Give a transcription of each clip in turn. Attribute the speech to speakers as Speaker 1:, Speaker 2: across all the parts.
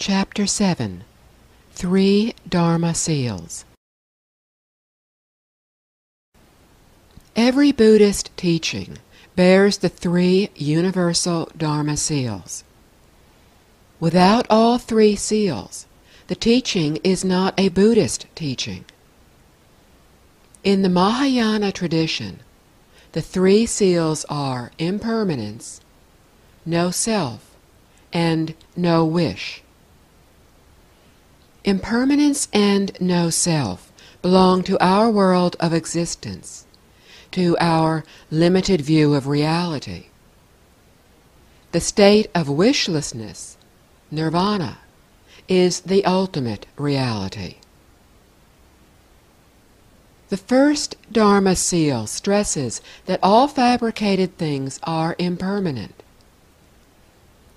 Speaker 1: Chapter 7. 3 Dharma Seals. Every Buddhist teaching bears the 3 universal Dharma seals. Without all 3 seals, the teaching is not a Buddhist teaching. In the Mahayana tradition, the 3 seals are impermanence, no self, and no wish. Impermanence and no self belong to our world of existence, to our limited view of reality. The state of wishlessness, nirvana, is the ultimate reality. The first Dharma seal stresses that all fabricated things are impermanent.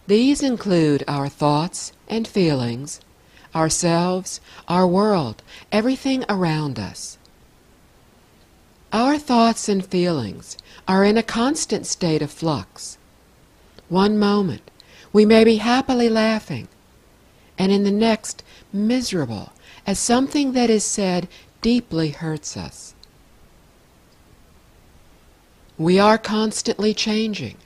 Speaker 1: These include our thoughts and feelings, ourselves, our world, everything around us. Our thoughts and feelings are in a constant state of flux. One moment we may be happily laughing, and in the next miserable, as something that is said deeply hurts us. We are constantly changing.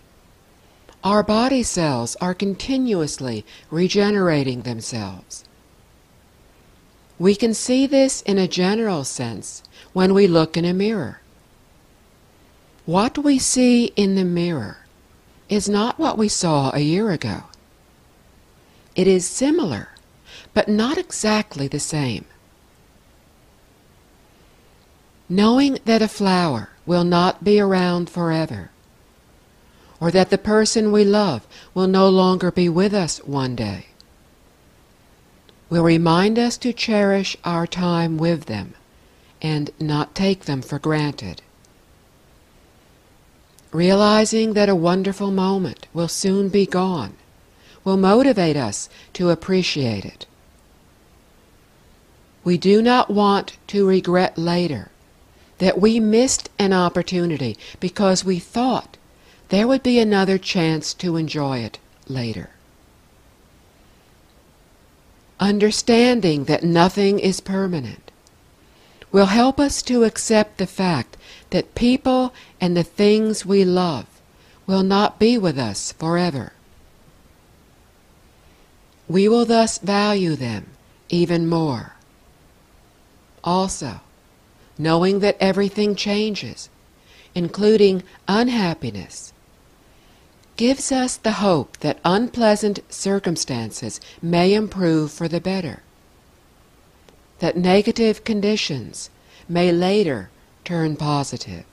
Speaker 1: Our body cells are continuously regenerating themselves. We can see this in a general sense when we look in a mirror. What we see in the mirror is not what we saw a year ago. It is similar, but not exactly the same. Knowing that a flower will not be around forever, or that the person we love will no longer be with us one day, will remind us to cherish our time with them and not take them for granted. Realizing that a wonderful moment will soon be gone will motivate us to appreciate it. We do not want to regret later that we missed an opportunity because we thought there would be another chance to enjoy it later. Understanding that nothing is permanent will help us to accept the fact that people and the things we love will not be with us forever. We will thus value them even more. Also, knowing that everything changes, including unhappiness, gives us the hope that unpleasant circumstances may improve for the better, that negative conditions may later turn positive.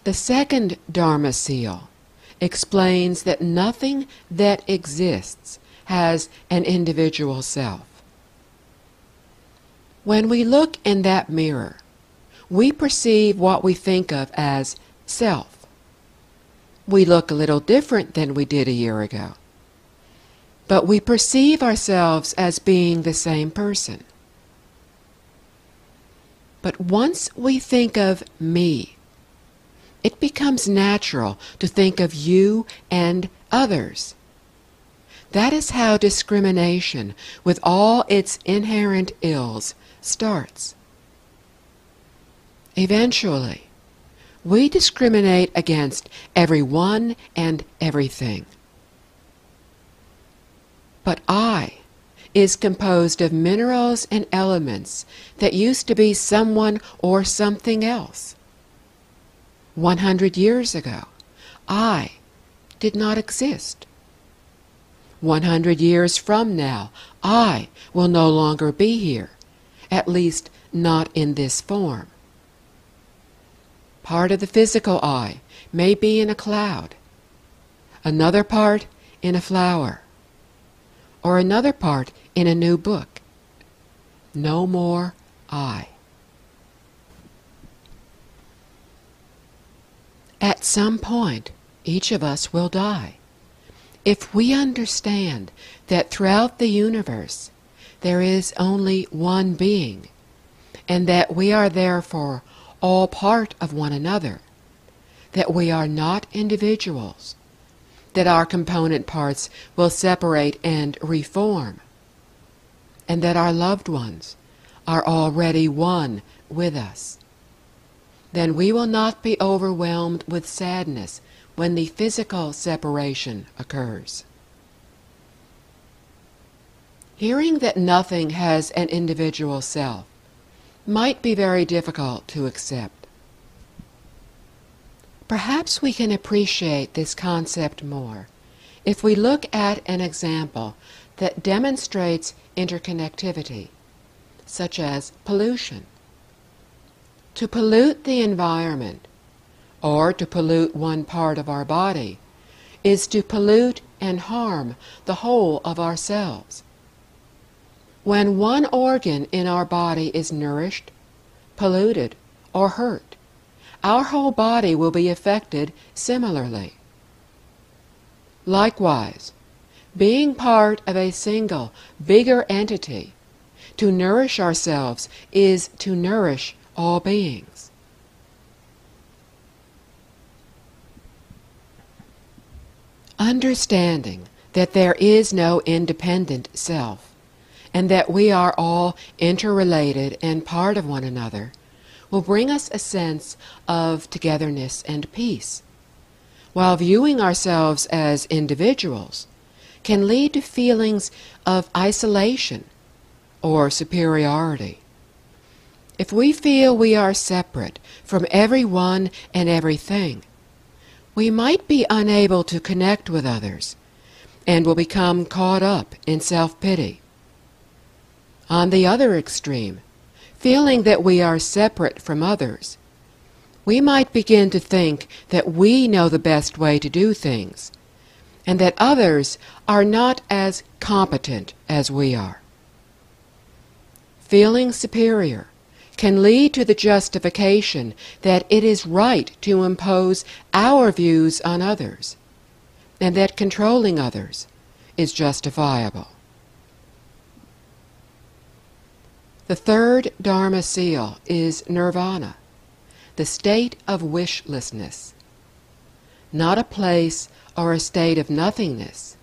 Speaker 1: The second Dharma seal explains that nothing that exists has an individual self. When we look in that mirror, we perceive what we think of as self. We look a little different than we did a year ago, but we perceive ourselves as being the same person. But once we think of me, it becomes natural to think of you and others. That is how discrimination, with all its inherent ills, starts. Eventually, we discriminate against everyone and everything. But I is composed of minerals and elements that used to be someone or something else. 100 years ago, I did not exist. 100 years from now, I will no longer be here, at least not in this form. Part of the physical I may be in a cloud, another part in a flower, or another part in a new book. No more I. At some point, each of us will die. If we understand that throughout the universe there is only one being, and that we are therefore all part of one another, that we are not individuals, that our component parts will separate and reform, and that our loved ones are already one with us, then we will not be overwhelmed with sadness when the physical separation occurs. Hearing that nothing has an individual self might be very difficult to accept. Perhaps we can appreciate this concept more if we look at an example that demonstrates interconnectivity, such as pollution. To pollute the environment, or to pollute one part of our body, is to pollute and harm the whole of ourselves. When one organ in our body is nourished, polluted, or hurt, our whole body will be affected similarly. Likewise, being part of a single, bigger entity, to nourish ourselves is to nourish all beings. Understanding that there is no independent self, and that we are all interrelated and part of one another, will bring us a sense of togetherness and peace, while viewing ourselves as individuals can lead to feelings of isolation or superiority. If we feel we are separate from everyone and everything, we might be unable to connect with others and will become caught up in self-pity. On the other extreme, feeling that we are separate from others, we might begin to think that we know the best way to do things, and that others are not as competent as we are. Feeling superior can lead to the justification that it is right to impose our views on others, and that controlling others is justifiable. The third Dharma seal is nirvana, the state of wishlessness. Not a place or a state of nothingness.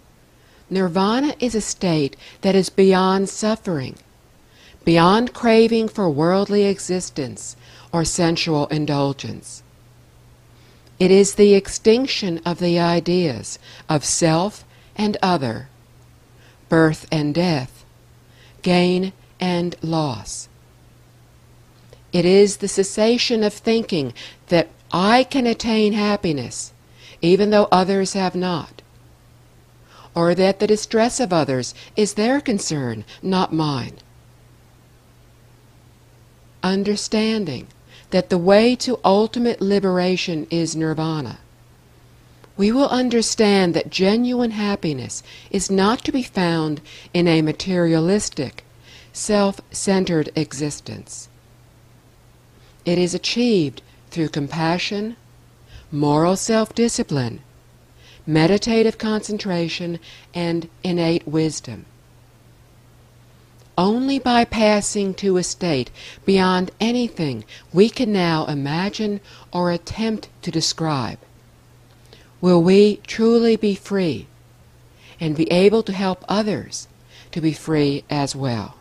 Speaker 1: Nirvana is a state that is beyond suffering, beyond craving for worldly existence or sensual indulgence. It is the extinction of the ideas of self and other, birth and death, gain and loss. It is the cessation of thinking that I can attain happiness even though others have not, or that the distress of others is their concern, not mine. Understanding that the way to ultimate liberation is nirvana, we will understand that genuine happiness is not to be found in a materialistic, self-centered existence. It is achieved through compassion, moral self-discipline, meditative concentration, and innate wisdom. Only by passing to a state beyond anything we can now imagine or attempt to describe will we truly be free and be able to help others to be free as well.